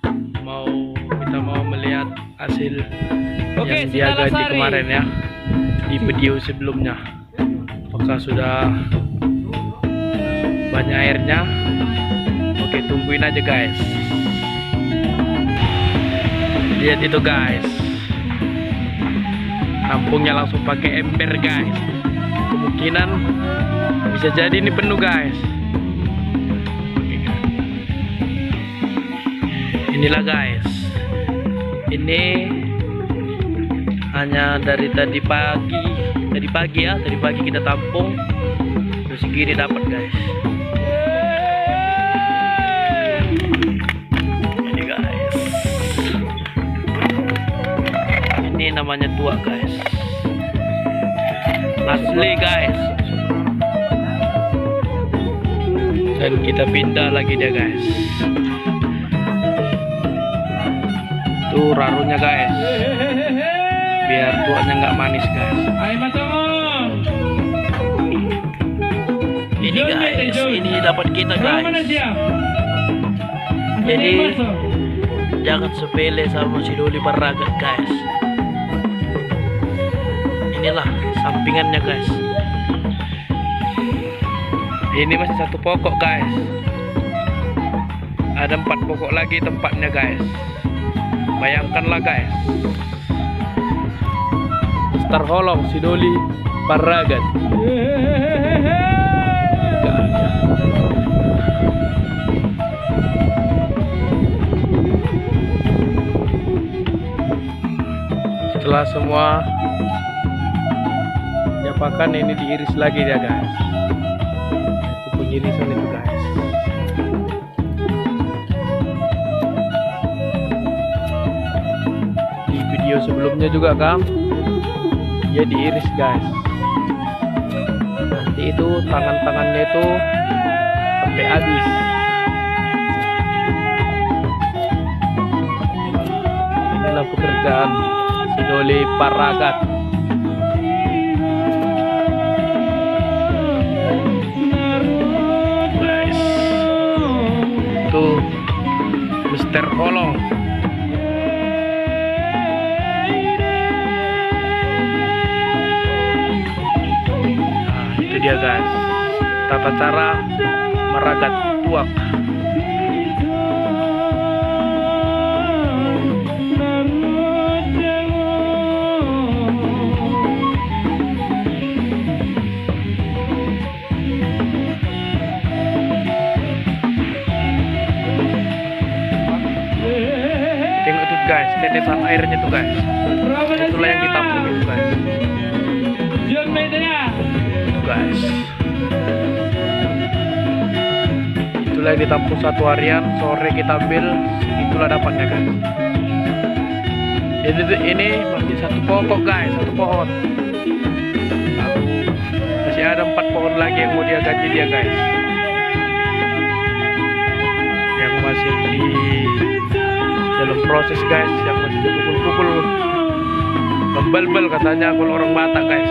Kita mau melihat hasil Oke, yang dia gaji Sinalasari. kemarin ya, di video sebelumnya. Apakah sudah banyak airnya? Oke, tungguin aja guys. Lihat itu guys, nampungnya langsung pakai ember guys. Kemungkinan bisa jadi ini penuh guys. Oke, guys. Inilah guys, ini hanya dari tadi pagi ya, tadi pagi kita tampung terus segini dapat guys. Ini guys, ini namanya tua guys, asli guys. Dan kita pindah lagi dia guys. Tuh rarunya guys, biar tuanya nggak manis guys. Ay, matangong. Ini guys, ini dapat kita Mana guys. siya? Jadi Maso. jangan sepele sama si Doli Paragat guys. Inilah sampingannya guys. Ini masih satu pokok guys. Ada 4 pokok lagi tempatnya guys. Bayangkanlah guys, Star Holong si Doli Paragat. Setelah semua diapakan, ini diiris lagi ya guys. Itu pengirisan itu guys. Di video sebelumnya juga kan dia diiris guys. Nanti itu tangan-tangannya itu sampai habis. Inilah pekerjaan si Doli Paragat. Guys, itu Mr. Holong. Nah, itu dia guys, tata cara meragat tuak. Tengok tuh guys, tetesan airnya tuh guys. Itulah yang ditampung itu guys. Diyan may daya. Itu guys. Itulah yang ditampung satu harian, sore kita ambil, itulah dapatnya guys. Jadi ini masih satu pokok guys, satu pohon. Masih ada 4 pohon lagi yang mau dia ganti dia guys. Yang masih di dalam proses guys, yang masih dipukul-pukul, membel-bel katanya kalau orang Batak guys.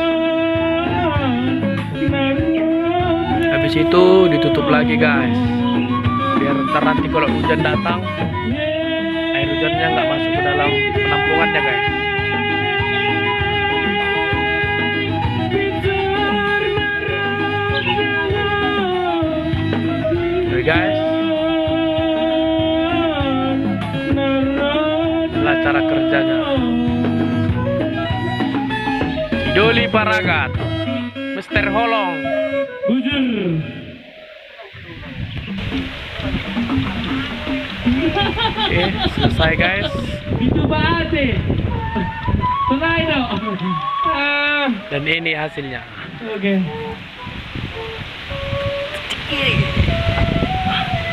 Habis itu ditutup lagi guys, biar ntar nanti kalau hujan datang, air hujannya nggak masuk ke dalam penampungannya guys. Oke guys, inilah cara kerjanya si Doli Paragat, Mr. Holong. Bujur. Oke, selesai guys. Itu ba ate? Tunay no. Dan ini hasilnya. Okay.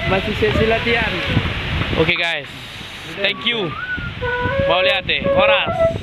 Masih sesi latihan. Oke guys, thank you. Mau lihat deh, Horas.